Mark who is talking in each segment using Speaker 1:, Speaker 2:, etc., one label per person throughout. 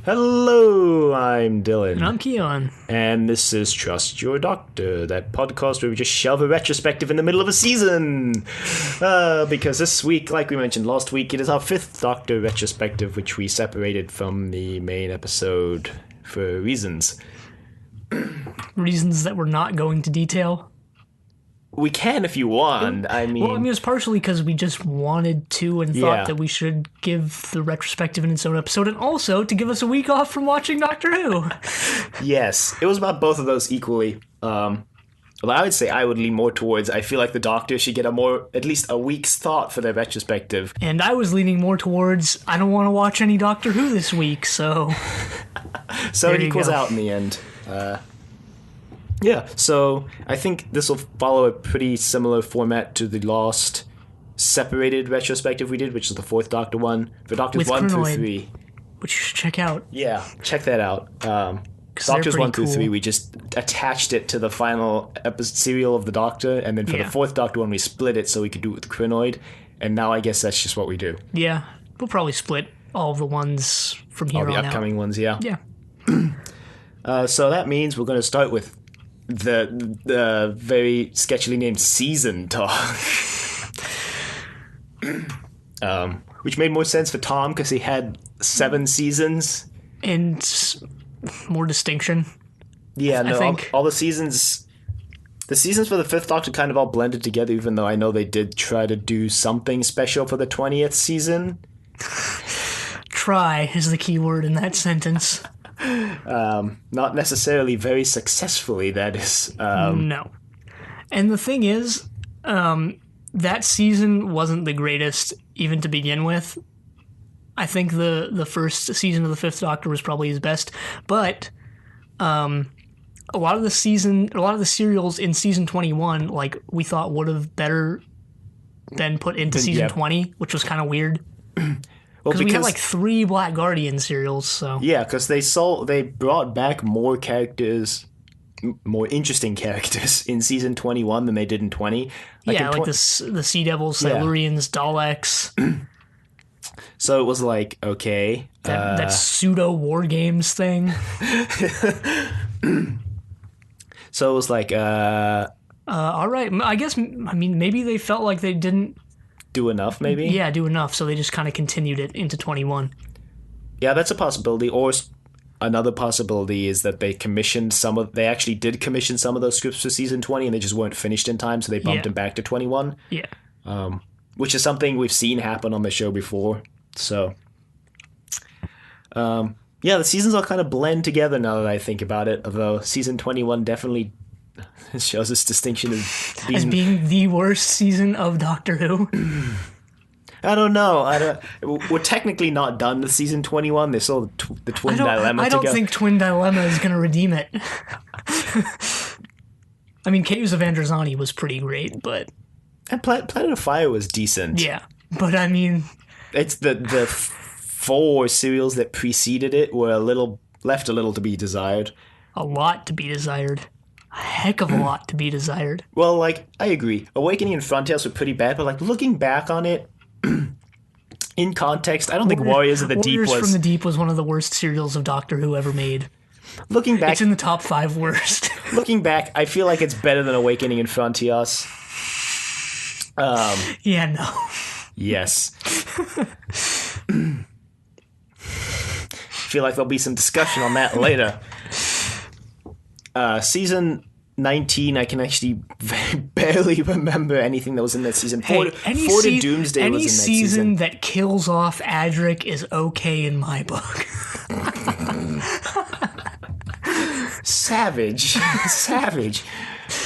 Speaker 1: Hello, I'm Dylan.
Speaker 2: And I'm Keon.
Speaker 1: And this is Trust Your Doctor, that podcast where we just shove a retrospective in the middle of a season. Because this week, like we mentioned last week, it is our Fifth Doctor Retrospective, which we separated from the main episode for reasons.
Speaker 2: Reasons that we're not going to detail.
Speaker 1: We can if you want.
Speaker 2: It was partially because we just wanted to and thought that we should give the retrospective in its own episode, and also to give us a week off from watching Doctor Who.
Speaker 1: Yes, it was about both of those equally. Well, I would say I would lean more towards, I feel like the Doctor should get at least a week's thought for their retrospective.
Speaker 2: And I was leaning more towards, I don't want to watch any Doctor Who this week, so...
Speaker 1: So it equals out in the end. Yeah, so I think this will follow a pretty similar format to the last separated retrospective we did, which is the Fourth Doctor one, for Doctors
Speaker 2: with
Speaker 1: 1
Speaker 2: Krynoid,
Speaker 1: through 3.
Speaker 2: Which you should check out.
Speaker 1: Yeah, check that out. Doctors 1 through 3, we just attached it to the final serial of the Doctor, and then for the Fourth Doctor one, we split it so we could do it with Krynoid, and now I guess that's just what we do.
Speaker 2: Yeah, we'll probably split all of the ones from here on out.
Speaker 1: All the upcoming ones, yeah.
Speaker 2: Yeah.
Speaker 1: So that means we're going to start with the very sketchily named season talk. Which made more sense for Tom because he had 7 seasons.
Speaker 2: And more distinction.
Speaker 1: Yeah, no,
Speaker 2: I think.
Speaker 1: all the seasons for the Fifth Doctor kind of all blended together, even though I know they did try to do something special for the 20th season.
Speaker 2: Try is the key word in that sentence.
Speaker 1: Not necessarily very successfully, that is.
Speaker 2: No. And the thing is, that season wasn't the greatest even to begin with. I think the first season of the Fifth Doctor was probably his best, but a lot of the serials in season 21, like, we thought would have better been put into season 20, which was kind of weird. Because we had like 3 Black Guardian serials, so... Yeah,
Speaker 1: because they brought back more characters, more interesting characters in season 21 than they did in 20.
Speaker 2: Like the Sea Devils, Silurians, Daleks.
Speaker 1: So it was like, okay...
Speaker 2: That pseudo-war games thing.
Speaker 1: So it was like,
Speaker 2: all right, maybe they felt like they didn't...
Speaker 1: do enough, maybe?
Speaker 2: Yeah, do enough, so they just kind of continued it into 21.
Speaker 1: Yeah, that's a possibility. Or another possibility is that they actually did commission some of those scripts for season 20 and they just weren't finished in time, so they bumped them back to 21.
Speaker 2: Yeah.
Speaker 1: Which is something we've seen happen on the show before. So, the seasons all kind of blend together now that I think about it, although season 21 definitely shows this distinction as
Speaker 2: being the worst season of Doctor Who.
Speaker 1: I don't know. We're technically not done with season 21. There's still the Twin Dilemma to go.
Speaker 2: I don't think Twin Dilemma is going to redeem it. I mean, Caves of Androzani was pretty great, but...
Speaker 1: And Planet of Fire was decent.
Speaker 2: Yeah, but I mean...
Speaker 1: It's the 4 serials that preceded it were left a little to be desired.
Speaker 2: A lot to be desired. A heck of a lot to be desired.
Speaker 1: Well, like, I agree. Awakening and Frontiers were pretty bad, but, like, looking back on it, in context, I don't think Warriors of the Deep
Speaker 2: Warriors from the Deep was one of the worst serials of Doctor Who ever made.
Speaker 1: Looking back...
Speaker 2: It's in the top 5 worst.
Speaker 1: Looking back, I feel like it's better than Awakening and Frontiers.
Speaker 2: Yeah, no.
Speaker 1: Yes. I feel like there'll be some discussion on that later. Season 19, I can actually barely remember anything that was in that season. Four to Doomsday was in that season.
Speaker 2: Any season that kills off Adric is okay in my book.
Speaker 1: Savage.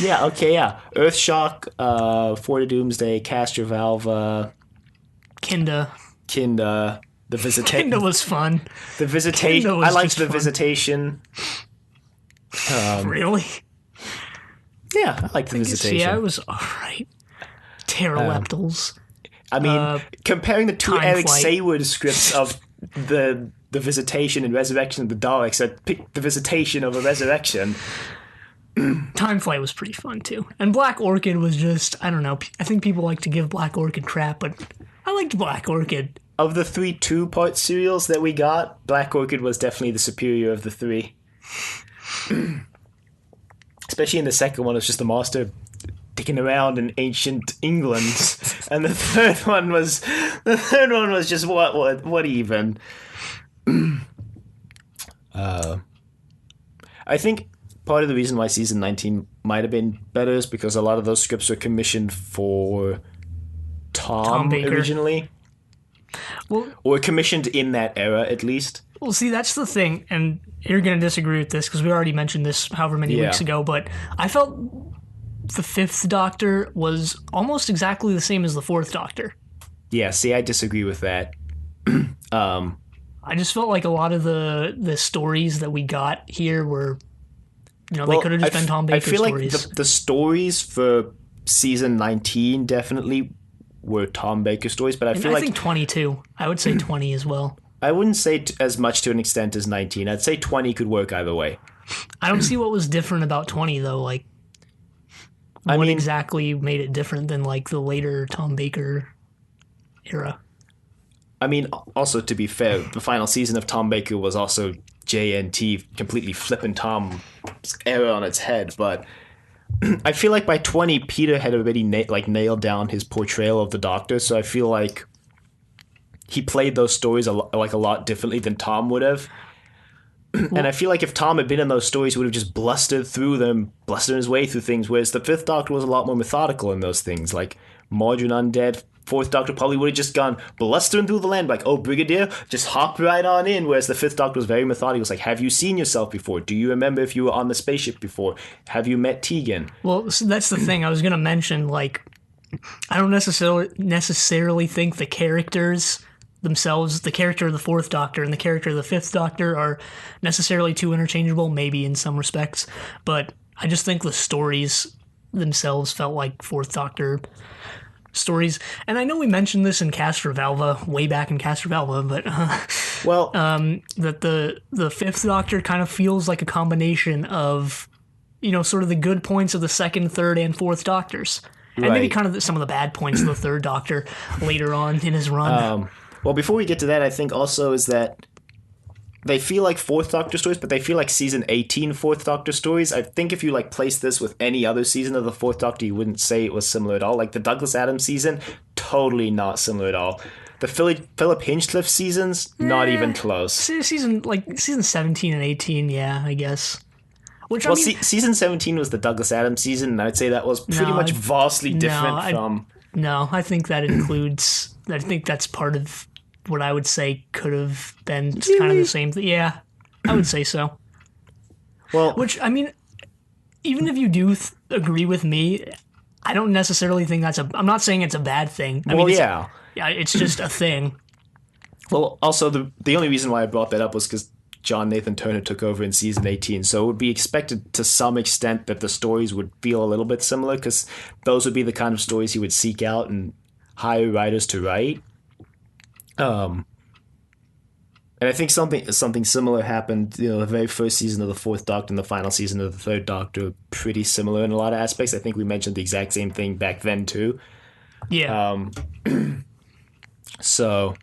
Speaker 1: Yeah, okay, yeah. Earthshock, Four to Doomsday, Castrovalva,
Speaker 2: Kinda.
Speaker 1: The Visitation.
Speaker 2: Kinda was fun.
Speaker 1: The Visitation. I liked the Visitation.
Speaker 2: Really?
Speaker 1: Yeah, I liked the Visitation.
Speaker 2: Yeah, it was alright. Pteroleptals.
Speaker 1: I mean, comparing the two Eric Sayward scripts of the Visitation and Resurrection of the Daleks, I picked the Visitation over Resurrection.
Speaker 2: Time Flight was pretty fun, too. And Black Orchid was just, I don't know, I think people like to give Black Orchid crap, but I liked Black Orchid.
Speaker 1: of the 3 2-part serials that we got, Black Orchid was definitely the superior of the 3. Especially in the second one, it's just the Master dicking around in ancient England, and the third one was just what even. I think part of the reason why season 19 might have been better is because a lot of those scripts were commissioned for Tom
Speaker 2: Baker
Speaker 1: originally.
Speaker 2: Well,
Speaker 1: or commissioned in that era, at least.
Speaker 2: Well, see, that's the thing, and you're going to disagree with this because we already mentioned this however many weeks ago, but I felt the Fifth Doctor was almost exactly the same as the Fourth Doctor.
Speaker 1: Yeah, see, I disagree with that.
Speaker 2: I just felt like a lot of the stories that we got here were, they could have just been Tom Baker stories.
Speaker 1: I feel like the stories for season 19 definitely were Tom Baker stories, but I think
Speaker 2: 22. I would say 20 as well.
Speaker 1: I wouldn't say as much to an extent as 19. I'd say 20 could work either way.
Speaker 2: I don't see what was different about 20, though. Like, what exactly made it different than, like, the later Tom Baker era?
Speaker 1: I mean, also, to be fair, the final season of Tom Baker was also JNT completely flipping Tom's era on its head, but I feel like by 20, Peter had already nailed down his portrayal of the Doctor, so I feel like he played those stories a lot differently than Tom would have. And I feel like if Tom had been in those stories, he would have just blustered his way through things, whereas the Fifth Doctor was a lot more methodical in those things. Like, Modern Undead, Fourth Doctor probably would have just gone blustering through the land, like, oh, Brigadier, just hop right on in, whereas the Fifth Doctor was very methodical. He was like, have you seen yourself before? Do you remember if you were on the spaceship before? Have you met Tegan?
Speaker 2: Well, so that's the thing. I was going to mention, like, I don't necessarily think the characters themselves, the character of the Fourth Doctor and the character of the Fifth Doctor, are necessarily too interchangeable, maybe in some respects, but I just think the stories themselves felt like Fourth Doctor stories. And I know we mentioned this in Castrovalva, way back in Castrovalva, but that the Fifth Doctor kind of feels like a combination of, sort of the good points of the Second, Third, and Fourth Doctors. And maybe kind of some of the bad points of the Third Doctor later on in his run.
Speaker 1: Well, before we get to that, I think also is that they feel like Fourth Doctor stories, but they feel like season 18 Fourth Doctor stories. I think if you place this with any other season of the Fourth Doctor, you wouldn't say it was similar at all. Like the Douglas Adams season, totally not similar at all. The Philip Hinchcliffe seasons, not even close.
Speaker 2: Season 17 and 18, yeah, I guess.
Speaker 1: Season 17 was the Douglas Adams season, and I'd say that was pretty much vastly different from...
Speaker 2: No, I think that includes... I think that's part of what I would say could have been kind of the same thing. Yeah, I would say so. Well, which, I mean, even if you do agree with me, I don't necessarily think I'm not saying it's a bad thing. Yeah, it's just a thing.
Speaker 1: Well, also, the only reason why I brought that up was because John Nathan Turner took over in season 18, so it would be expected to some extent that the stories would feel a little bit similar, because those would be the kind of stories he would seek out and hire writers to write. And I think something similar happened, the very first season of the Fourth Doctor and the final season of the Third Doctor, pretty similar in a lot of aspects. I think we mentioned the exact same thing back then too.
Speaker 2: Yeah.
Speaker 1: So,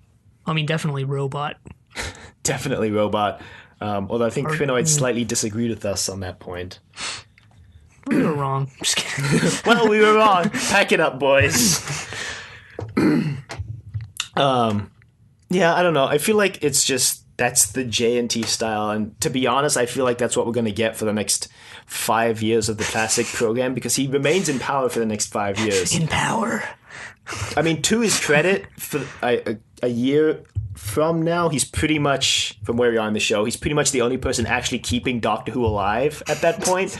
Speaker 2: I mean, definitely Robot.
Speaker 1: Definitely Robot. Although I think Krynoid slightly disagreed with us on that point.
Speaker 2: We were wrong. Just kidding.
Speaker 1: Well, we were wrong. Pack it up, boys. Yeah, I don't know. I feel like it's just, that's the JNT style. And to be honest, I feel like that's what we're going to get for the next 5 years of the classic program, because he remains in power for the next 5 years.
Speaker 2: In power.
Speaker 1: I mean, to his credit, for a year from now, he's pretty much, from where we are on the show, he's pretty much the only person actually keeping Doctor Who alive at that point.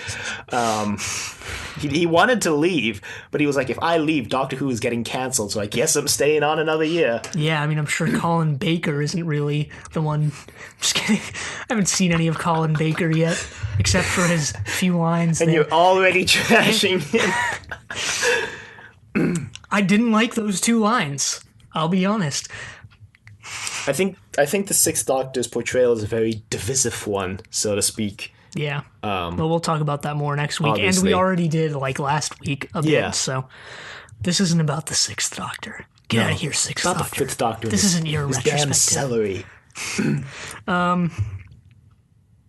Speaker 1: He wanted to leave, but he was like, if I leave, Doctor Who is getting cancelled, so I guess I'm staying on another year.
Speaker 2: Yeah, I mean, I'm sure Colin Baker isn't really the one. Just kidding. I haven't seen any of Colin Baker yet, except for his few lines.
Speaker 1: And you're already trashing him.
Speaker 2: I didn't like those 2 lines. I'll be honest.
Speaker 1: I think the Sixth Doctor's portrayal is a very divisive one, so to speak.
Speaker 2: Yeah. But we'll talk about that more next week.
Speaker 1: Obviously.
Speaker 2: And we already did, last week, a bit, so this isn't about the Sixth Doctor. Get out of here, Sixth
Speaker 1: Not
Speaker 2: Doctor.
Speaker 1: the Fifth Doctor.
Speaker 2: This isn't your
Speaker 1: his
Speaker 2: retrospective.
Speaker 1: damn celery.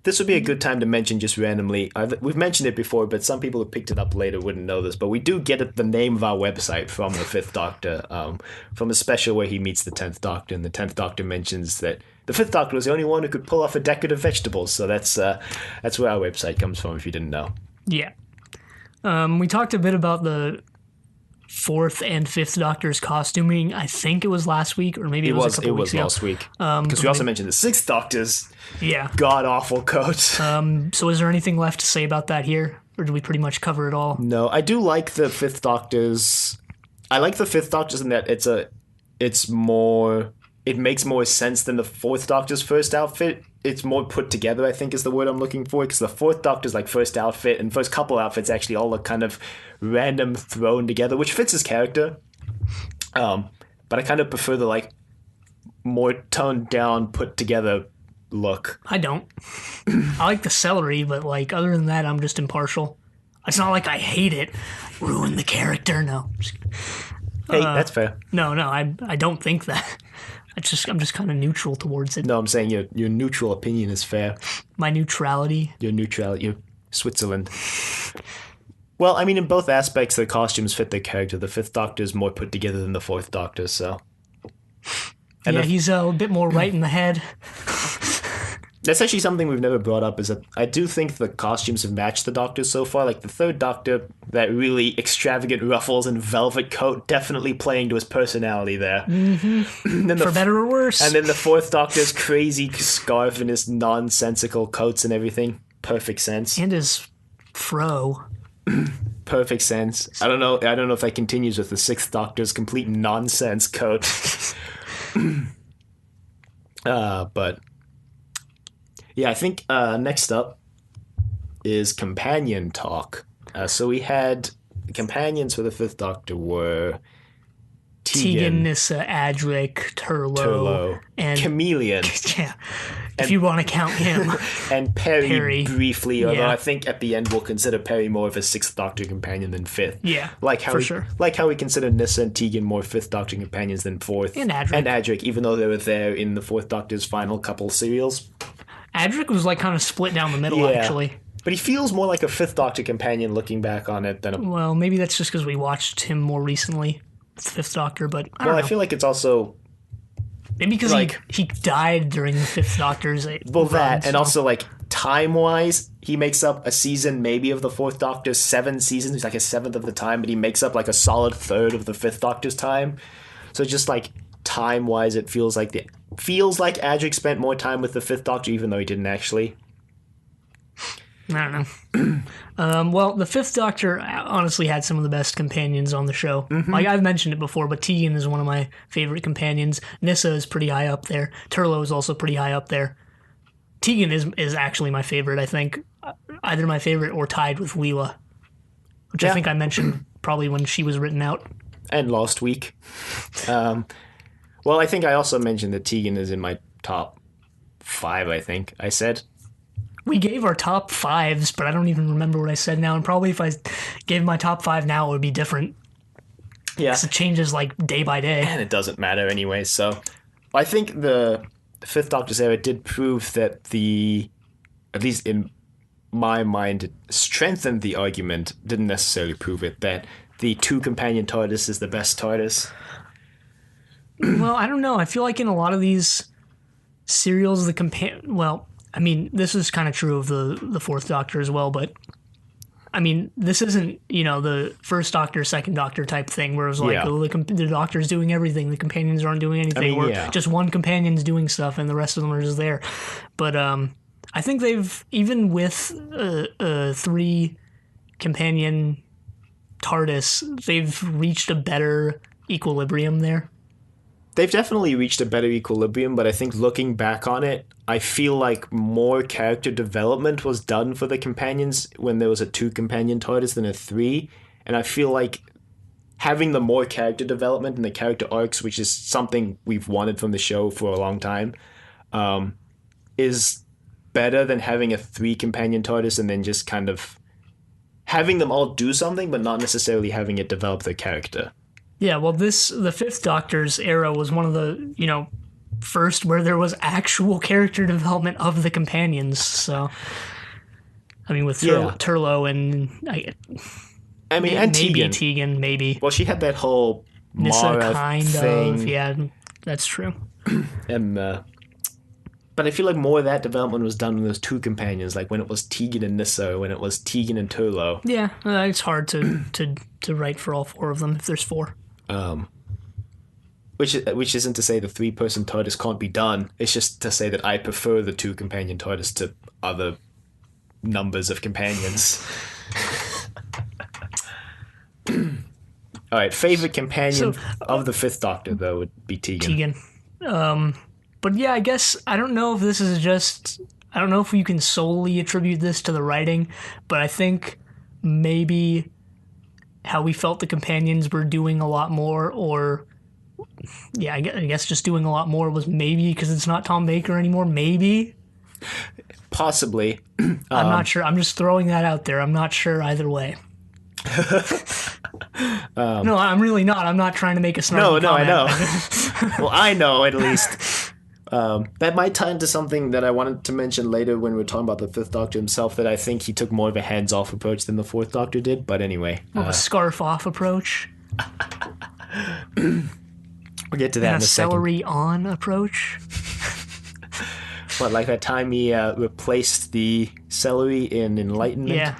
Speaker 1: This would be a good time to mention just randomly. We've mentioned it before, but some people who picked it up later wouldn't know this. But we do get the name of our website from the Fifth Doctor, from a special where he meets the 10th Doctor, and the 10th Doctor mentions that the Fifth Doctor was the only one who could pull off a decorative vegetable. So that's where our website comes from, if you didn't know.
Speaker 2: Yeah. We talked a bit about the Fourth and Fifth Doctor's costuming. I think it was last week, or maybe it was a couple weeks ago.
Speaker 1: Last week. Because we also mentioned the Sixth Doctor's god-awful coat.
Speaker 2: So is there anything left to say about that here? Or did we pretty much cover it all?
Speaker 1: No, I do like the Fifth Doctor's... I like the Fifth Doctor's in that it makes more sense than the Fourth Doctor's first outfit. It's more put together, I think, is the word I'm looking for, because the Fourth Doctor's first outfit and first couple outfits actually all look kind of random thrown together, which fits his character. But I kind of prefer the more toned down, put together look.
Speaker 2: I don't. I like the celery, but other than that, I'm just impartial. It's not like I hate it. Ruin the character. No.
Speaker 1: Hey, that's fair.
Speaker 2: No, I don't think that. I'm just kind of neutral towards it.
Speaker 1: No, I'm saying your neutral opinion is fair.
Speaker 2: My neutrality.
Speaker 1: Your Switzerland. Well, I mean, in both aspects, the costumes fit the character. The Fifth Doctor is more put together than the Fourth Doctor, so. And
Speaker 2: he's a bit more right in the head.
Speaker 1: That's actually something we've never brought up, is that I do think the costumes have matched the Doctors so far. Like the Third Doctor, that really extravagant ruffles and velvet coat definitely playing to his personality there.
Speaker 2: Mm-hmm. For better or worse.
Speaker 1: And then the Fourth Doctor's crazy scarf and his nonsensical coats and everything. Perfect sense.
Speaker 2: And his fro.
Speaker 1: Perfect sense. I don't know if that continues with the Sixth Doctor's complete nonsense coat. But... yeah, I think next up is companion talk. So we had companions for the Fifth Doctor were
Speaker 2: Tegan, Nyssa, Adric, Turlo, and
Speaker 1: Chameleon.
Speaker 2: Yeah, if you want to count him.
Speaker 1: And Perry briefly, although I think at the end we'll consider Perry more of a Sixth Doctor companion than Fifth.
Speaker 2: Yeah,
Speaker 1: sure. Like how we consider Nyssa and Tegan more Fifth Doctor companions than Fourth.
Speaker 2: And Adric.
Speaker 1: Even though they were there in the Fourth Doctor's final couple serials.
Speaker 2: Adric was kind of split down the middle, actually.
Speaker 1: But he feels more like a Fifth Doctor companion looking back on it than a...
Speaker 2: Well, maybe that's just because we watched him more recently with the Fifth Doctor, but I don't know.
Speaker 1: I feel like it's also...
Speaker 2: maybe because he died during the Fifth Doctor's
Speaker 1: and also, time-wise, he makes up a season maybe of the Fourth Doctor's 7 seasons. He's a seventh of the time, but he makes up a solid third of the Fifth Doctor's time. So just, time-wise, it feels like Adric spent more time with the Fifth Doctor, even though he didn't actually.
Speaker 2: I don't know. Well, the Fifth Doctor honestly had some of the best companions on the show. Mm-hmm. I've mentioned it before, but Tegan is one of my favorite companions. Nyssa is pretty high up there. Turlo is also pretty high up there. Tegan is actually my favorite, I think. Either my favorite or tied with Leela, which I think I mentioned probably when she was written out. And
Speaker 1: last week. Well, I think I also mentioned that Tegan is in my top 5, I think I said.
Speaker 2: We gave our top 5s, but I don't even remember what I said now. And probably if I gave my top 5 now, it would be different. Yeah. Because it changes day by day.
Speaker 1: And it doesn't matter anyway. So I think the Fifth Doctor's era did prove that at least in my mind, it strengthened the argument, didn't necessarily prove it, that the 2 companion TARDIS is the best TARDIS.
Speaker 2: Well, I don't know. I feel like in a lot of these serials, this is kind of true of the Fourth Doctor as well, but this isn't, the First Doctor, Second Doctor type thing where it was the Doctor's doing everything, the companions aren't doing anything, just one companion's doing stuff and the rest of them are just there. But I think they've, even with 3 companion TARDIS, they've reached a better equilibrium there.
Speaker 1: They've definitely reached a better equilibrium, but I think looking back on it, I feel like more character development was done for the companions when there was a 2 companion TARDIS than a 3, and I feel like having the more character development and the character arcs, which is something we've wanted from the show for a long time, is better than having a 3 companion TARDIS and then just kind of having them all do something, but not necessarily having it develop their character.
Speaker 2: Yeah, well, the Fifth Doctor's era was one of the, first where there was actual character development of the companions. So, I mean, with Turlo and
Speaker 1: and
Speaker 2: maybe
Speaker 1: Tegan.
Speaker 2: Tegan, maybe.
Speaker 1: Well, she had that whole
Speaker 2: Nissa
Speaker 1: Mara
Speaker 2: kind
Speaker 1: thing.
Speaker 2: of. Yeah, that's true.
Speaker 1: And, but I feel like more of that development was done when there was two companions, like when it was Tegan and Nissa, when it was Tegan and Turlo.
Speaker 2: Yeah, it's hard to write for all four of them if there's four.
Speaker 1: Which isn't to say the three-person TARDIS can't be done. It's just to say that I prefer the two-companion TARDIS to other numbers of companions. All right, favorite companion of the Fifth Doctor, though, would be Tegan.
Speaker 2: But yeah, I guess I don't know if this is just... I don't know if you can solely attribute this to the writing, but I think maybe how we felt the companions were doing a lot more, or... Yeah, I guess just doing a lot more was maybe because it's not Tom Baker anymore, maybe?
Speaker 1: Possibly.
Speaker 2: I'm not sure. I'm just throwing that out there. I'm not sure either way. No, I'm really not. I'm not trying to make a snarky comment.
Speaker 1: I know. Well, I know, at least. That might tie into something that I wanted to mention later when we're talking about the Fifth Doctor himself, that I think he took more of a hands-off approach than the Fourth Doctor did, but anyway.
Speaker 2: A scarf-off approach.
Speaker 1: We'll get to that in a second.
Speaker 2: A celery-on approach.
Speaker 1: What, like that time he replaced the celery in Enlightenment?
Speaker 2: Yeah,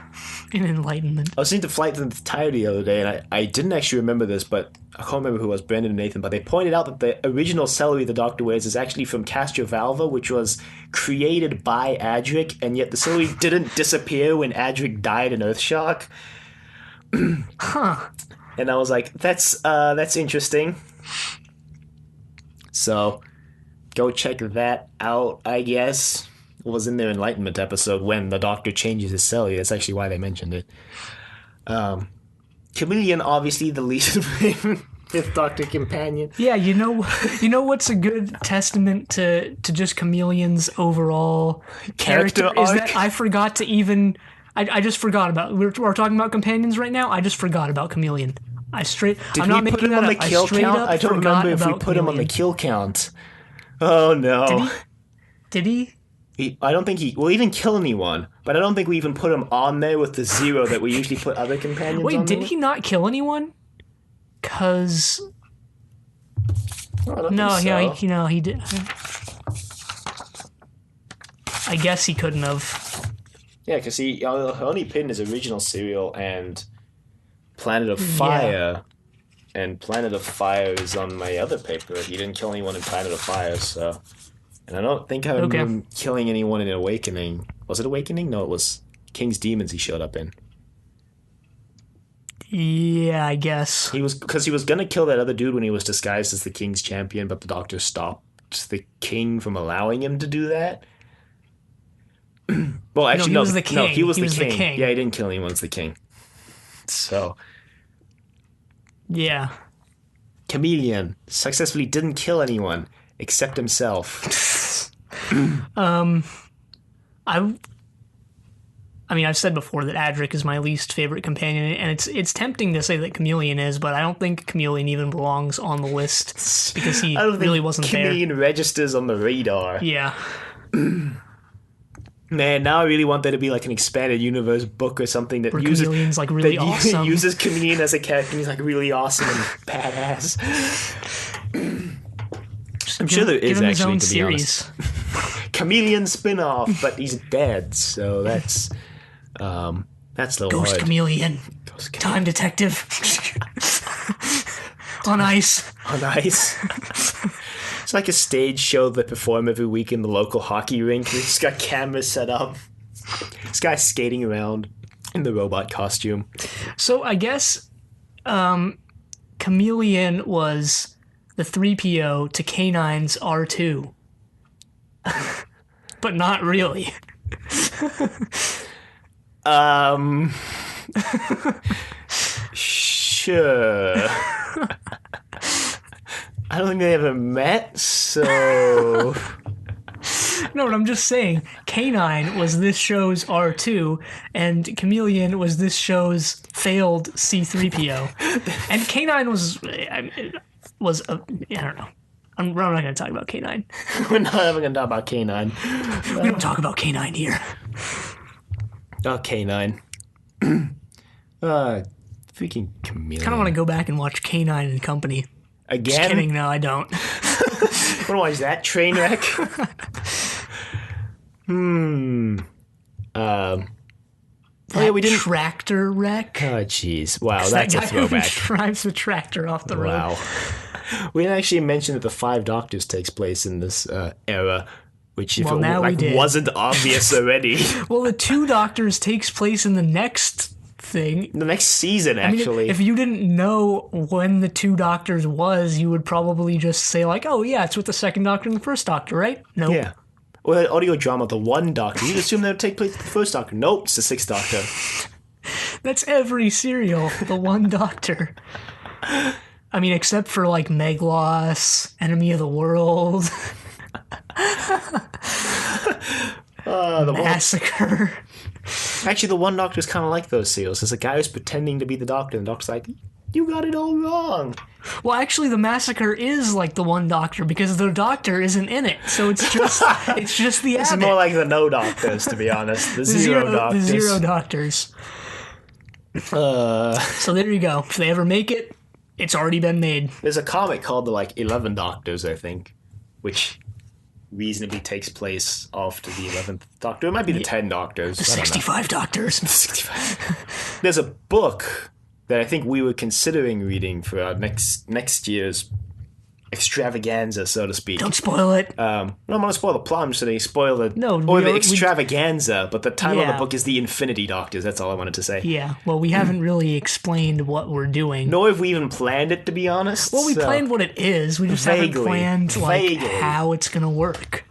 Speaker 2: in Enlightenment.
Speaker 1: I was listening to Flight to Entirety the other day, and I didn't actually remember this, but I can't remember who it was, Brandon and Nathan, but they pointed out that the original celery the Doctor wears is actually from Castrovalva, which was created by Adric, and yet the celery didn't disappear when Adric died in Earthshock.
Speaker 2: Huh.
Speaker 1: And I was like, that's interesting. So, go check that out, I guess. It was in their Enlightenment episode when the Doctor changes his celery. That's actually why they mentioned it. Chameleon, obviously the least Fifth Doctor companion.
Speaker 2: Yeah, you know what's a good testament to just Chameleon's overall character
Speaker 1: arc?
Speaker 2: Is that I forgot to even... I just forgot about... We're talking about companions right now? I just forgot about Chameleon.
Speaker 1: Did we put him on the kill count? I don't remember if we put him on the kill count. Oh no.
Speaker 2: Did he?
Speaker 1: I don't think he didn't kill anyone, but I don't think we even put him on there with the 0 that we usually put other companions on.
Speaker 2: Wait, did he not kill anyone? Cause he did. I guess he couldn't have.
Speaker 1: Yeah, because he only put in his original serial and Planet of Fire, and Planet of Fire is on my other paper. He didn't kill anyone in Planet of Fire, so... And I don't think I remember him killing anyone in Awakening. Was it Awakening? No, it was King's Demons he showed up in.
Speaker 2: Yeah, I guess.
Speaker 1: Because he was going to kill that other dude when he was disguised as the King's champion, but the Doctor stopped the King from allowing him to do that. Well, actually,
Speaker 2: he was the King.
Speaker 1: No, he was the king. Yeah, he didn't kill anyone as the King. So...
Speaker 2: Yeah.
Speaker 1: Chameleon successfully didn't kill anyone except himself.
Speaker 2: I mean, I've said before that Adric is my least favorite companion, and it's tempting to say that Chameleon is, but I don't think Chameleon even belongs on the list because he really wasn't there.
Speaker 1: Chameleon registers on the radar.
Speaker 2: Yeah.
Speaker 1: Man, now I really want there to be like an expanded universe book or something that uses
Speaker 2: Chameleon's like really awesome.
Speaker 1: Uses Chameleon as a character. And he's like really awesome and badass. I'm sure there is actually, to be honest. Chameleon spin-off, but he's dead, so that's a little
Speaker 2: Ghost
Speaker 1: hard.
Speaker 2: Chameleon. Time Detective. On ice.
Speaker 1: On ice. It's like a stage show they perform every week in the local hockey rink. They just got cameras set up. This guy's skating around in the robot costume.
Speaker 2: So I guess Chameleon was the 3PO to K9's R2. But not really.
Speaker 1: Sure. I don't think they ever met, so...
Speaker 2: No, but I'm just saying, K9 was this show's R2, and Chameleon was this show's failed C-3PO. And K9 was I don't know. I'm not going to talk about K9.
Speaker 1: We're not ever going to talk about K9.
Speaker 2: We don't talk about K9 here.
Speaker 1: Oh, K9. Freaking Chameleon.
Speaker 2: Kind of want to go back and watch K9 and Company.
Speaker 1: Again?
Speaker 2: Just kidding, no, I don't.
Speaker 1: Want to watch that train wreck?
Speaker 2: Oh, yeah, we didn't. Tractor wreck.
Speaker 1: Oh, jeez. Wow, that's a throwback.
Speaker 2: Who drives the tractor off the road.
Speaker 1: Wow. We didn't actually mention that the Five Doctors takes place in this era, which if it wasn't obvious already.
Speaker 2: Well, the Two Doctors takes place in the next thing.
Speaker 1: The next season, actually.
Speaker 2: I mean, if you didn't know when the Two Doctors was, you would probably just say, like, oh, yeah, it's with the Second Doctor and the First Doctor, right? Nope.
Speaker 1: Yeah. Or that audio drama, The One Doctor. You'd assume that would take place with the First Doctor. Nope, it's the Sixth Doctor.
Speaker 2: That's every serial, The One Doctor. I mean, except for, like, Meglos, Enemy of the World,
Speaker 1: the
Speaker 2: Massacre.
Speaker 1: Actually, The One Doctor is kind of like those serials. There's a guy who's pretending to be the Doctor, and the Doctor's like, you got it all wrong.
Speaker 2: Well, actually, the Massacre is like The One Doctor because the Doctor isn't in it, so it's just the
Speaker 1: It's
Speaker 2: Abbott.
Speaker 1: more like the No Doctors, to be honest. The Zero Doctors.
Speaker 2: The Zero Doctors. So there you go. If they ever make it, it's already been made.
Speaker 1: There's a comic called the 11 Doctors, I think, which reasonably takes place after the 11th Doctor. It might be the 10 Doctors.
Speaker 2: The 65 Doctors.
Speaker 1: 65. There's a book that I think we were considering reading for our next year's extravaganza, so to speak.
Speaker 2: Don't spoil it.
Speaker 1: No, I'm going to spoil the plot. I'm just going to spoil the
Speaker 2: the
Speaker 1: extravaganza, but the title of the book is The Infinity Doctors. That's all I wanted to say.
Speaker 2: Yeah, well, we haven't really explained what we're doing.
Speaker 1: Nor have we even planned it, to be honest.
Speaker 2: Well, we planned what it is. We just haven't planned how it's going to work.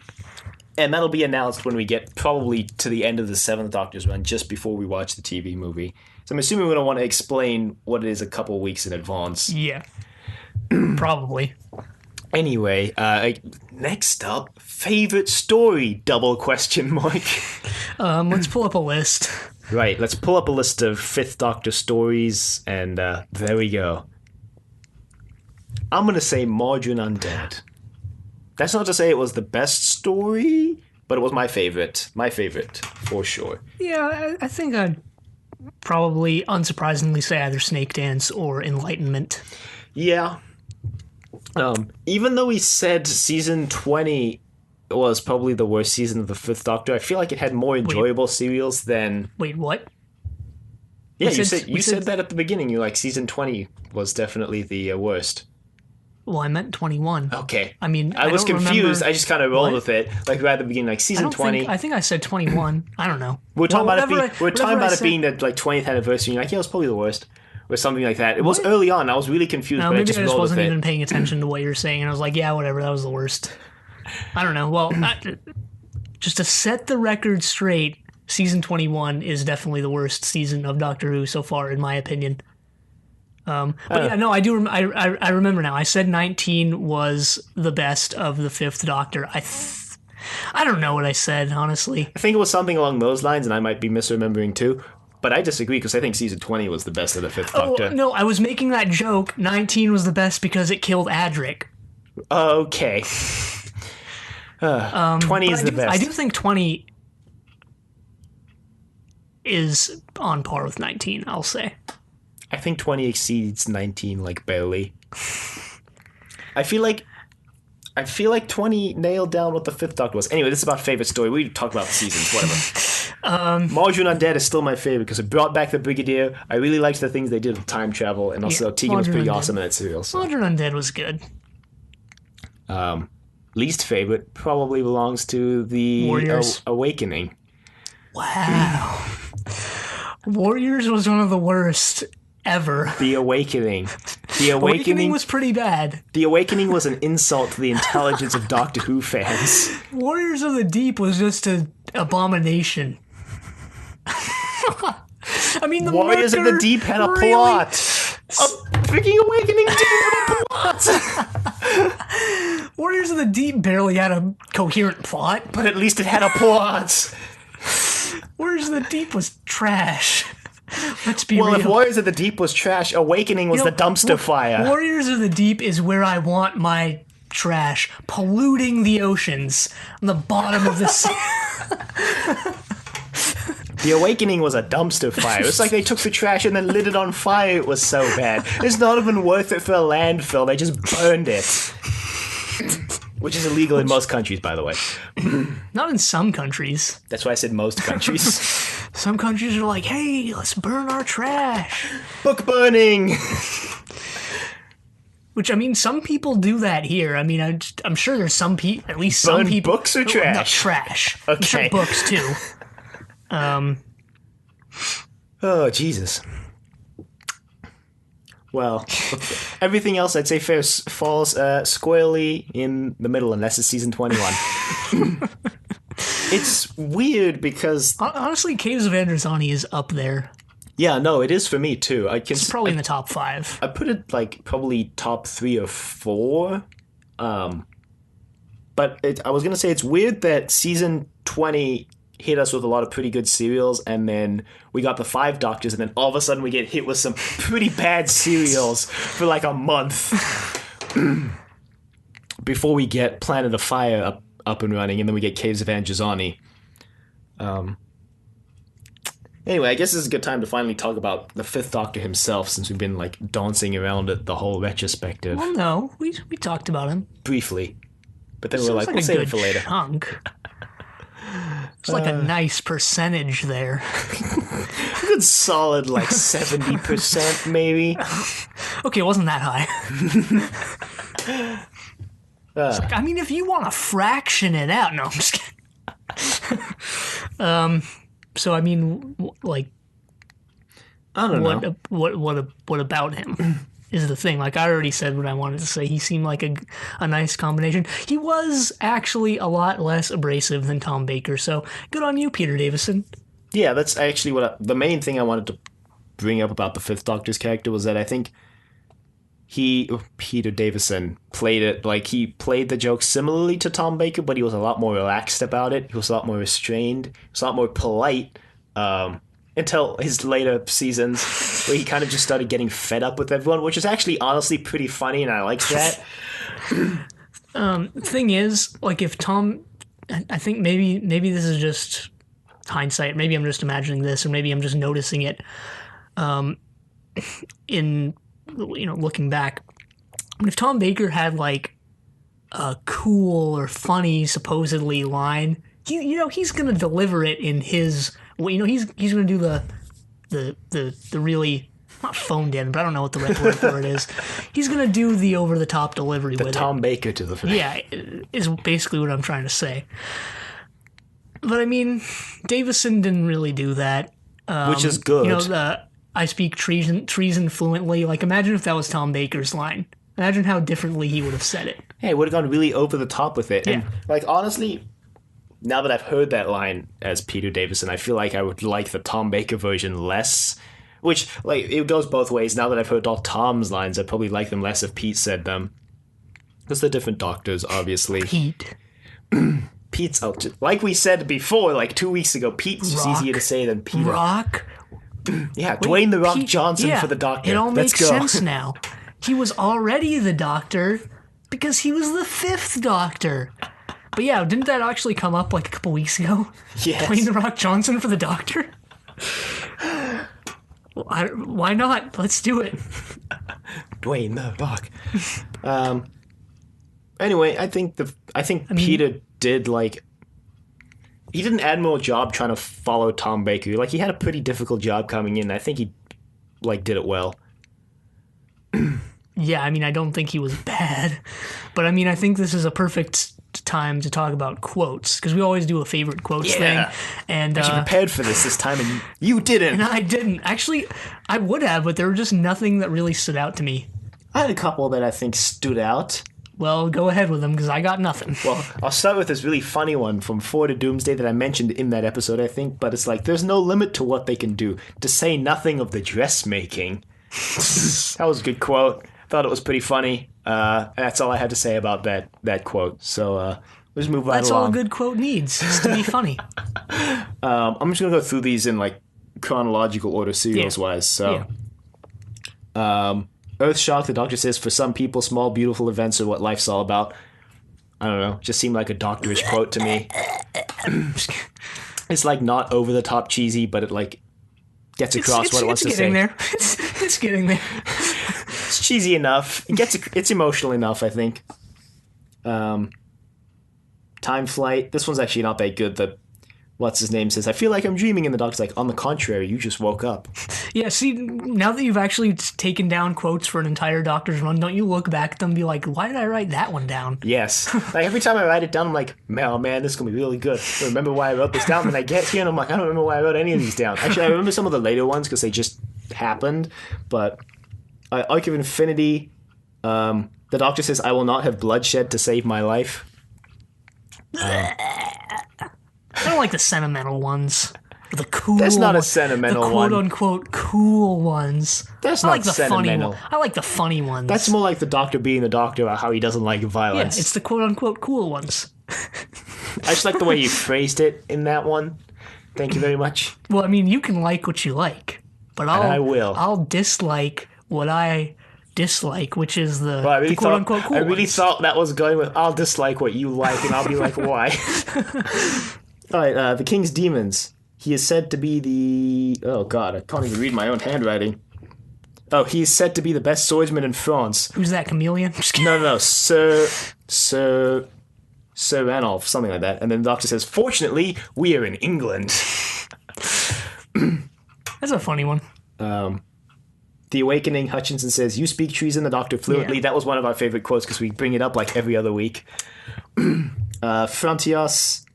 Speaker 1: And that'll be announced when we get probably to the end of the 7th Doctor's run, just before we watch the TV movie. So I'm assuming we're going to want to explain what it is a couple of weeks in advance.
Speaker 2: Yeah. Probably.
Speaker 1: Anyway, next up, favorite story, ?
Speaker 2: Let's pull up a list.
Speaker 1: Right, let's pull up a list of 5th Doctor stories, and there we go. I'm going to say Margarine Undead. That's not to say it was the best story, but it was my favorite. My favorite, for sure.
Speaker 2: Yeah, I think I'd probably, unsurprisingly, say either Snake Dance or Enlightenment.
Speaker 1: Yeah. Even though we said season 20 was probably the worst season of the 5th Doctor, I feel like it had more enjoyable serials than...
Speaker 2: Wait, what?
Speaker 1: Yeah, you said that at the beginning. You're like, season 20 was definitely the worst.
Speaker 2: Well, I meant 21.
Speaker 1: Okay.
Speaker 2: I mean,
Speaker 1: I was confused. I just kind of rolled with it. Like, right at the beginning, like, season 20.
Speaker 2: I think I said 21. I don't know.
Speaker 1: We're talking about it being the 20th anniversary. You're like, yeah, it was probably the worst. Or something like that. It was early on. I was really confused, but I just rolled with it.
Speaker 2: Maybe I just wasn't even paying attention to what you were saying, and I was like, yeah, whatever, that was the worst. I don't know. Well, just to set the record straight, season 21 is definitely the worst season of Doctor Who so far, in my opinion. But yeah, no, I do. I remember now. I said 19 was the best of the 5th Doctor. I don't know what I said, honestly.
Speaker 1: I think it was something along those lines, and I might be misremembering too. But I disagree, because I think season 20 was the best of the 5th Doctor.
Speaker 2: Oh, no, I was making that joke. 19 was the best because it killed Adric.
Speaker 1: Okay. 20 is the best.
Speaker 2: I do think 20 is on par with 19, I'll say.
Speaker 1: I think 20 exceeds 19, like, barely. I feel like 20 nailed down what the 5th Doctor was. Anyway, this is about favorite story. We talk about the seasons, whatever. Margarine Undead is still my favorite because it brought back the Brigadier. I really liked the things they did with time travel, and also Tegan was pretty awesome in that serial. So.
Speaker 2: Margarine Undead was good.
Speaker 1: Least favorite probably belongs to the
Speaker 2: Warriors.
Speaker 1: Awakening.
Speaker 2: Wow. Warriors was one of the worst ever.
Speaker 1: The Awakening. The
Speaker 2: Awakening was pretty bad.
Speaker 1: The Awakening was an insult to the intelligence of Doctor Who fans.
Speaker 2: Warriors of the Deep was just an abomination. I mean, the
Speaker 1: Warriors of the Deep had a plot. A freaking Awakening did have a plot.
Speaker 2: Warriors of the Deep barely had a coherent plot.
Speaker 1: But at least it had a plot.
Speaker 2: Warriors of the Deep was trash. Let's be
Speaker 1: Well,
Speaker 2: real.
Speaker 1: if Warriors of the Deep was trash, Awakening was the dumpster fire.
Speaker 2: Warriors of the Deep is where I want my trash, polluting the oceans on the bottom of the sea.
Speaker 1: The Awakening was a dumpster fire. It's like they took the trash and then lit it on fire. It was so bad. It's not even worth it for a landfill. They just burned it. Which is illegal in most countries, by the way.
Speaker 2: Not in some countries.
Speaker 1: That's why I said most countries.
Speaker 2: Some countries are like, hey, let's burn our trash.
Speaker 1: Book burning!
Speaker 2: Which, I mean, some people do that here. I mean, I'm sure there's some people, at least some
Speaker 1: Burn
Speaker 2: people.
Speaker 1: books or trash?
Speaker 2: Not trash. I'm
Speaker 1: Okay.
Speaker 2: sure books, too.
Speaker 1: Oh, Jesus. Well, everything else I'd say falls squarely in the middle, unless it's season 21. It's weird because...
Speaker 2: Honestly, Caves of Androzani is up there.
Speaker 1: Yeah, no, it is for me, too.
Speaker 2: It's probably in the top 5.
Speaker 1: I put it, like, probably top 3 or 4. But I was going to say it's weird that season 20 hit us with a lot of pretty good serials, and then we got the 5 Doctors, and then all of a sudden we get hit with some pretty bad serials for, like, a month. Before we get Planet of Fire up and running, and then we get Caves of Androzani. Anyway, I guess this is a good time to finally talk about the Fifth Doctor himself, since we've been, like, dancing around it the whole retrospective.
Speaker 2: Well, no, we talked about him.
Speaker 1: Briefly. But then we're
Speaker 2: Sounds
Speaker 1: like, we'll save it
Speaker 2: good
Speaker 1: for later.
Speaker 2: chunk. It's like a nice percentage there.
Speaker 1: A good solid, like, 70%, maybe.
Speaker 2: Okay, it wasn't that high. It's like, I mean, if you want to fraction it out. No, I'm just kidding. So, I mean, like,
Speaker 1: I don't know.
Speaker 2: what about him is the thing. Like, I already said what I wanted to say. He seemed like a nice combination. He was actually a lot less abrasive than Tom Baker, so good on you, Peter Davison.
Speaker 1: Yeah, that's actually the main thing I wanted to bring up about the Fifth Doctor's character was that I think Peter Davison, played it, like, he played the joke similarly to Tom Baker, but he was a lot more relaxed about it. He was a lot more restrained. He was a lot more polite, until his later seasons, where he kind of just started getting fed up with everyone, which is actually honestly pretty funny, and I like that.
Speaker 2: Thing is, like, if Tom, I think maybe this is just hindsight. Maybe I'm just imagining this, or maybe I'm just noticing it. In looking back, if Tom Baker had like a cool or funny supposedly line, he's gonna deliver it in his. He's gonna do the really, not phoned in, but I don't know what the right word for it is. He's gonna do the over the top delivery with
Speaker 1: Tom Baker delivery.
Speaker 2: Yeah, is basically what I'm trying to say. But I mean, Davison didn't really do that.
Speaker 1: Which is good.
Speaker 2: I speak treason fluently. Like, imagine if that was Tom Baker's line. Imagine how differently he would have said it.
Speaker 1: Hey, it would have gone really over the top with it.
Speaker 2: Yeah.
Speaker 1: And, like, honestly, now that I've heard that line as Peter Davison, I feel like I would like the Tom Baker version less. Which, like, it goes both ways. Now that I've heard all Tom's lines, I'd probably like them less if Pete said them. Because they're different Doctors, obviously. Pete's out. Like we said before, like 2 weeks ago, Pete's just easier to say than Peter.
Speaker 2: Rock?
Speaker 1: Yeah, Dwayne The Rock
Speaker 2: Pete,
Speaker 1: Johnson for the Doctor.
Speaker 2: It all
Speaker 1: Let's
Speaker 2: makes
Speaker 1: go.
Speaker 2: sense now. He was already the Doctor because he was the Fifth Doctor. But yeah, didn't that actually come up like a couple weeks ago?
Speaker 1: Yes.
Speaker 2: Dwayne The Rock Johnson for the Doctor? Why not? Let's do it.
Speaker 1: Dwayne The Rock. Anyway, I think Peter did, like, he did an admirable job trying to follow Tom Baker. Like, he had a pretty difficult job coming in. I think he, like, did it well.
Speaker 2: Yeah, I mean, I don't think he was bad. But, I mean, I think this is a perfect time to talk about quotes, because we always do a favorite quotes thing. And
Speaker 1: I prepared for this time, and you didn't.
Speaker 2: And I didn't. Actually, I would have, but there were just nothing that really stood out to me.
Speaker 1: I had a couple that I think stood out.
Speaker 2: Well, go ahead with them, because I got nothing.
Speaker 1: Well, I'll start with this really funny one from Four to Doomsday that I mentioned in that episode, I think, but it's like, there's no limit to what they can do, to say nothing of the dressmaking. That was a good quote. thought it was pretty funny. That's all I had to say about that quote. So let's move right
Speaker 2: That's
Speaker 1: along.
Speaker 2: all a good quote needs, is to be funny.
Speaker 1: I'm just gonna go through these in like chronological order, serials wise. So, Earthshock, the Doctor says, for some people, small beautiful events are what life's all about. I don't know, just seemed like a doctorish quote to me. It's like not over the top cheesy, but it like gets across what it wants to say.
Speaker 2: It's getting there.
Speaker 1: It's cheesy enough. It's emotional enough, I think. Time Flight. This one's actually not that good. What's his name says, I feel like I'm dreaming, and the Doctor's like, on the contrary, you just woke up.
Speaker 2: Yeah, see, now that you've actually taken down quotes for an entire Doctor's run, don't you look back at them and be like, why did I write that one down?
Speaker 1: Yes. Like, every time I write it down, I'm like, oh man, this is going to be really good. I remember why I wrote this down, and I get here, and I'm like, I don't remember why I wrote any of these down. Actually, I remember some of the later ones, because they just happened, but Arc of Infinity, the Doctor says, I will not have bloodshed to save my life.
Speaker 2: I don't like the sentimental ones. The cool.
Speaker 1: That's not a sentimental
Speaker 2: the
Speaker 1: one.
Speaker 2: quote unquote cool ones.
Speaker 1: That's
Speaker 2: I
Speaker 1: not
Speaker 2: like the
Speaker 1: sentimental.
Speaker 2: funny. I like the funny ones.
Speaker 1: That's more like the Doctor being the Doctor about how he doesn't like violence.
Speaker 2: Yeah, it's the quote unquote cool ones.
Speaker 1: I just like the way you phrased it in that one. Thank you very much.
Speaker 2: Well, I mean, you can like what you like, but
Speaker 1: I will.
Speaker 2: I'll dislike what I dislike, which is the,
Speaker 1: Well,
Speaker 2: the quote unquote cool
Speaker 1: I really
Speaker 2: ones.
Speaker 1: thought that was going with, I'll dislike what you like, and I'll be like, why? All right, the King's Demons. He is said to be the... Oh, God, I can't even read my own handwriting. Oh, he is said to be the best swordsman in France.
Speaker 2: Who's that, Chameleon? Just kidding.
Speaker 1: No, Sir Ranulph, something like that. And then the Doctor says, fortunately, we are in England.
Speaker 2: That's a funny one.
Speaker 1: The Awakening, Hutchinson says, you speak treason, the Doctor fluently.
Speaker 2: Yeah.
Speaker 1: That was one of our favorite quotes because we bring it up like every other week. Frontios,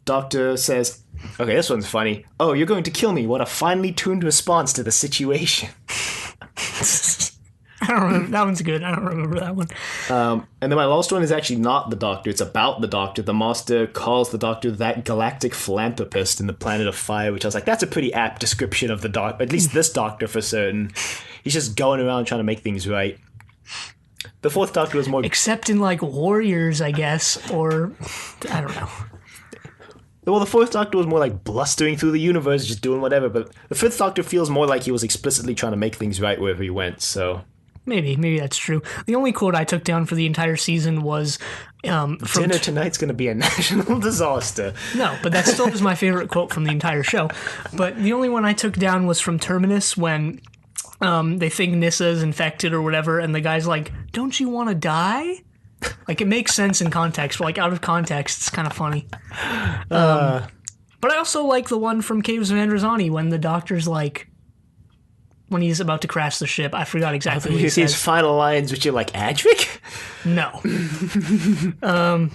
Speaker 1: Doctor says, okay, this one's funny. Oh, you're going to kill me. What a finely tuned response to the situation.
Speaker 2: I don't remember. That one's good. I don't remember that one.
Speaker 1: And then my last one is actually not the Doctor. It's about the Doctor. The Master calls the Doctor that galactic philanthropist in the Planet of Fire, which I was like, that's a pretty apt description of the Doctor. At least this Doctor for certain. He's just going around trying to make things right. The Fourth Doctor was more...
Speaker 2: Except in, like, Warriors, I guess, or... I don't know.
Speaker 1: Well, the Fourth Doctor was more like blustering through the universe, just doing whatever, but the Fifth Doctor feels more like he was explicitly trying to make things right wherever he went, so...
Speaker 2: Maybe that's true. The only quote I took down for the entire season was... from
Speaker 1: Dinner tonight's going to be a national disaster.
Speaker 2: No, but that still was my favorite quote from the entire show. But the only one I took down was from Terminus when they think Nissa's infected or whatever, and the guy's like, don't you want to die? Like, it makes sense in context, but, like, out of context, it's kind of funny. But I also like the one from Caves of Androzani when the Doctor's like... When he's about to crash the ship, I forgot exactly what he says.
Speaker 1: His final lines, which are like, Adric?
Speaker 2: No.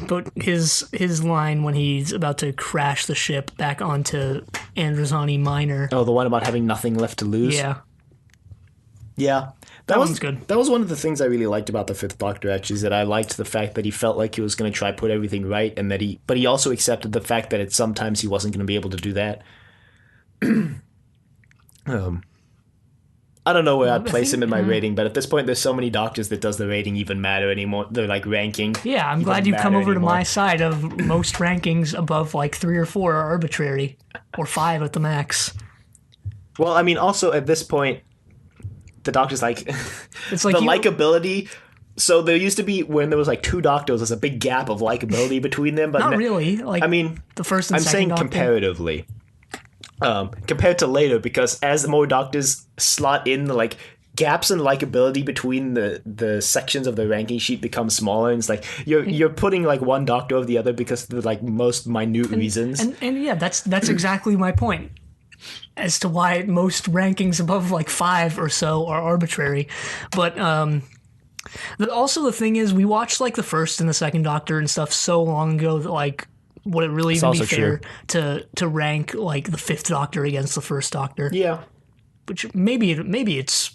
Speaker 2: But his line when he's about to crash the ship back onto Androzani Minor.
Speaker 1: Oh, the one about having nothing left to lose?
Speaker 2: Yeah.
Speaker 1: Yeah.
Speaker 2: That one's good.
Speaker 1: That was one of the things I really liked about the Fifth Doctor, actually, is that I liked the fact that he felt like he was going to try put everything right, and that but he also accepted the fact that sometimes he wasn't going to be able to do that. I don't know where I'd place him in my rating, but at this point, there's so many Doctors that does the rating even matter anymore. They're like ranking.
Speaker 2: Yeah, I'm glad you've come over to my side of most rankings above like 3 or 4 are arbitrary, or 5 at the max.
Speaker 1: Well, I mean, also at this point, the Doctor's like,
Speaker 2: it's like
Speaker 1: the likability. So there used to be, when there was like 2 Doctors, there's a big gap of likability between them. But
Speaker 2: not really. Like, I mean, the first and second Doctor.
Speaker 1: I'm saying comparatively. Compared to later, because as more Doctors slot in, the like gaps in likability between the sections of the ranking sheet become smaller, and it's like you're putting like one Doctor over the other because of the like most minute reasons.
Speaker 2: And yeah, that's exactly my point as to why most rankings above like 5 or so are arbitrary. But also the thing is, we watched like the first and the second Doctor and stuff so long ago that like, would it really even be fair to rank like the Fifth Doctor against the First Doctor?
Speaker 1: Yeah,
Speaker 2: which maybe it's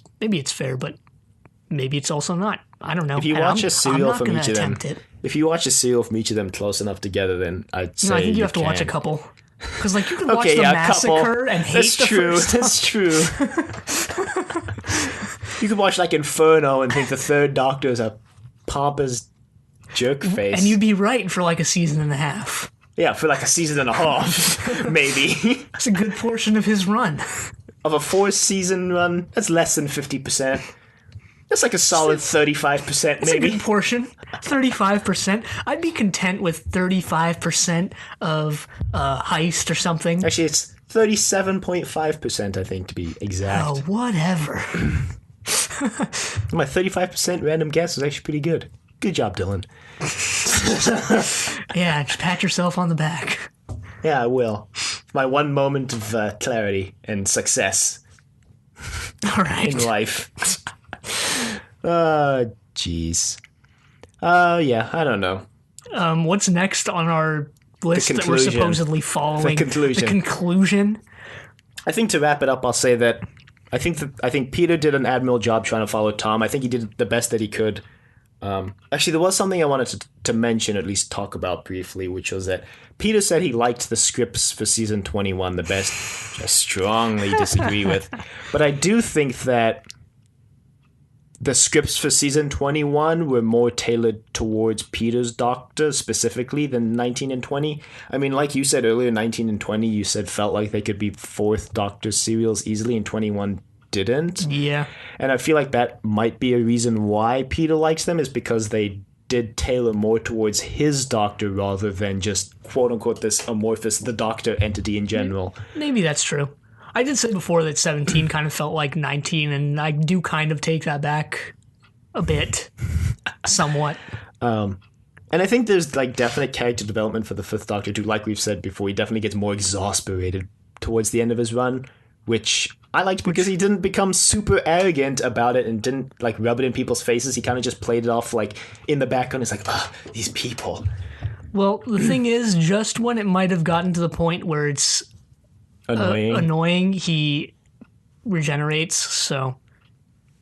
Speaker 2: fair, but maybe it's also not. I don't know.
Speaker 1: If you watch a serial from each of them, close enough together, then I'd say
Speaker 2: I think you have to watch a couple. Because like you can watch the Massacre and hate the first.
Speaker 1: That's true. You could watch like Inferno and think the Third Doctor is a pompous jerk face.
Speaker 2: And you'd be right for like a season and a half.
Speaker 1: Yeah, for like a season and a half, maybe.
Speaker 2: That's a good portion of his run.
Speaker 1: Of a 4-season run, that's less than 50%. That's like a solid 35%, maybe.
Speaker 2: That's a good portion. 35%. I'd be content with 35% of Heist or something.
Speaker 1: Actually, it's 37.5%, I think, to be exact.
Speaker 2: Oh, whatever.
Speaker 1: My 35% random guess was actually pretty good. Good job, Dylan.
Speaker 2: Yeah, just pat yourself on the back.
Speaker 1: Yeah, I will. My one moment of clarity and success
Speaker 2: All right.
Speaker 1: in life. Jeez. Yeah, I don't know.
Speaker 2: What's next on our list that we're
Speaker 1: conclusion.
Speaker 2: supposedly following?
Speaker 1: The conclusion.
Speaker 2: The conclusion.
Speaker 1: I think to wrap it up, I'll say that I think Peter did an admirable job trying to follow Tom. I think he did the best that he could. Actually, there was something I wanted to mention, at least talk about briefly, which was that Peter said he liked the scripts for season 21 the best, which I strongly disagree with. But I do think that the scripts for season 21 were more tailored towards Peter's Doctor specifically than 19 and 20. I mean, like you said earlier, 19 and 20 you said felt like they could be Fourth Doctor serials easily, and 21 didn't.
Speaker 2: Yeah.
Speaker 1: And I feel like that might be a reason why Peter likes them, is because they did tailor more towards his Doctor rather than just quote-unquote this amorphous the Doctor entity in general.
Speaker 2: Maybe that's true. I did say before that 17 kind of felt like 19, and I do kind of take that back a bit, somewhat.
Speaker 1: And I think there's like definite character development for the Fifth Doctor too. Like we've said before, he definitely gets more exasperated towards the end of his run, which I liked because he didn't become super arrogant about it and didn't like rub it in people's faces. He kind of just played it off like in the background. It's like, these people.
Speaker 2: Well, the thing is, just when it might have gotten to the point where it's annoying, he regenerates. So,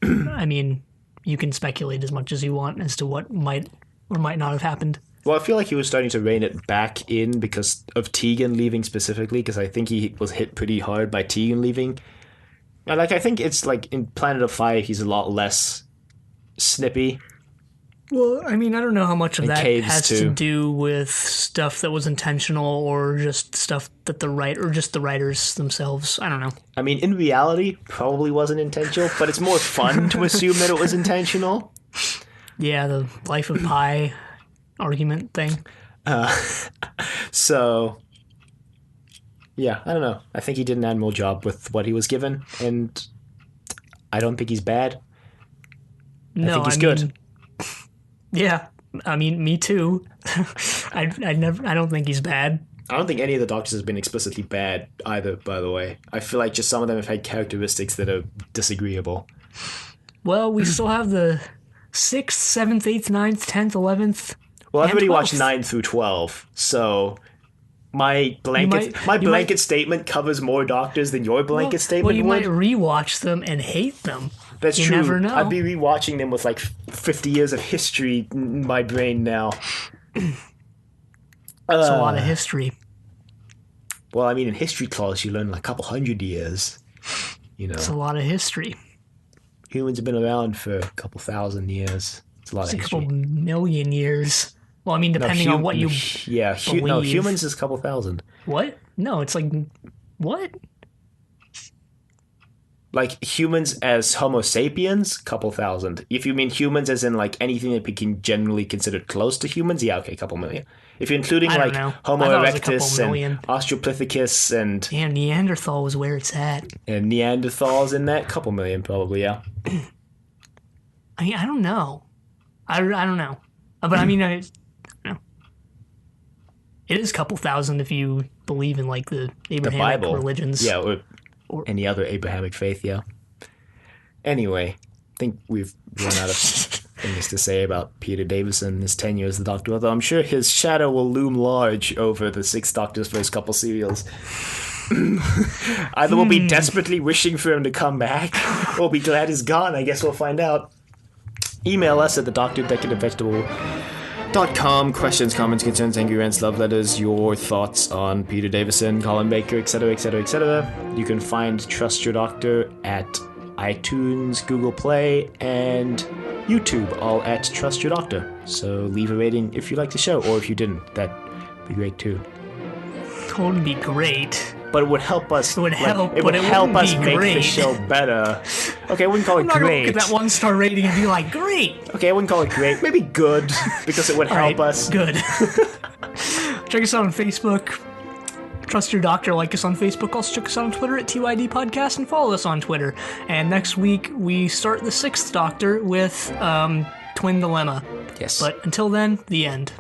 Speaker 2: I mean, you can speculate as much as you want as to what might or might not have happened.
Speaker 1: Well, I feel like he was starting to rein it back in because of Tegan leaving specifically, because I think he was hit pretty hard by Tegan leaving. And like, I think it's like in Planet of Fire, he's a lot less snippy.
Speaker 2: Well, I mean, I don't know how much of
Speaker 1: And
Speaker 2: that
Speaker 1: Caves
Speaker 2: has
Speaker 1: too.
Speaker 2: to do with stuff that was intentional or just stuff that the writers themselves. I don't know.
Speaker 1: I mean, in reality, probably wasn't intentional, but it's more fun to assume that it was intentional.
Speaker 2: Yeah, the Life of Pi argument thing.
Speaker 1: So, yeah, I don't know. I think he did an admirable job with what he was given, and I don't think he's bad.
Speaker 2: No,
Speaker 1: I think he's good.
Speaker 2: Yeah, I mean, me too. I don't think he's bad.
Speaker 1: I don't think any of the Doctors has been explicitly bad either, by the way. I feel like just some of them have had characteristics that are disagreeable.
Speaker 2: Well, we still have the 6th, 7th, 8th, 9th, 10th, 11th.
Speaker 1: Well, I've
Speaker 2: and
Speaker 1: already watched
Speaker 2: 12th.
Speaker 1: 9 through 12, so my blanket statement covers more Doctors than your blanket statement
Speaker 2: Well, you
Speaker 1: would.
Speaker 2: might rewatch them and hate them.
Speaker 1: That's
Speaker 2: you
Speaker 1: true.
Speaker 2: never know.
Speaker 1: I'd be rewatching them with like 50 years of history in my brain now.
Speaker 2: It's a lot of history.
Speaker 1: Well, I mean, in history class, you learn like a couple hundred years. You know,
Speaker 2: It's a lot of history.
Speaker 1: humans have been around for a couple thousand years. It's a lot
Speaker 2: It's
Speaker 1: of
Speaker 2: a
Speaker 1: history.
Speaker 2: couple million years. Well, I mean, depending on what you... believe.
Speaker 1: Humans is a couple thousand.
Speaker 2: What? No, it's like... What?
Speaker 1: Like humans as Homo sapiens, couple thousand. If you mean humans as in like anything that we can generally consider close to humans, yeah, okay, couple million. If you're including
Speaker 2: I don't
Speaker 1: like
Speaker 2: know.
Speaker 1: Homo
Speaker 2: I thought it was a couple
Speaker 1: erectus
Speaker 2: million.
Speaker 1: and Australopithecus and
Speaker 2: Yeah, Neanderthal was where it's at.
Speaker 1: Neanderthals in that, couple million probably, yeah.
Speaker 2: I mean, I don't know. I don't know. But I mean, I don't know. It is a couple thousand if you believe in like the Abrahamic
Speaker 1: Bible.
Speaker 2: religions.
Speaker 1: Yeah, or any other Abrahamic faith, yeah. Anyway, I think we've run out of things to say about Peter Davison and his tenure as the Doctor, although I'm sure his shadow will loom large over the Sixth Doctor's first couple serials. Either we'll be desperately wishing for him to come back, or we'll be glad he's gone. I guess we'll find out. Email us at thedoctordecadavevegetable.com. Questions, comments, concerns, angry rants, love letters, your thoughts on Peter Davison, Colin Baker, etc., etc., etc. You can find Trust Your Doctor at iTunes, Google Play, and YouTube, all at Trust Your Doctor. So leave a rating if you like the show, or if you didn't, that'd be great too.
Speaker 2: It would be great.
Speaker 1: But it would help us.
Speaker 2: It would help,
Speaker 1: it would help us
Speaker 2: be
Speaker 1: make
Speaker 2: great.
Speaker 1: the show better. Okay, I wouldn't call it
Speaker 2: I'm not gonna
Speaker 1: great.
Speaker 2: look at that 1-star rating and be like, great.
Speaker 1: Okay, I wouldn't call it great. Maybe good, because it would help us.
Speaker 2: Good. Check us out on Facebook. Trust Your Doctor. Like us on Facebook. Also check us out on Twitter at TYD Podcast and follow us on Twitter. And next week we start the 6th Doctor with Twin Dilemma.
Speaker 1: Yes.
Speaker 2: But until then, the end.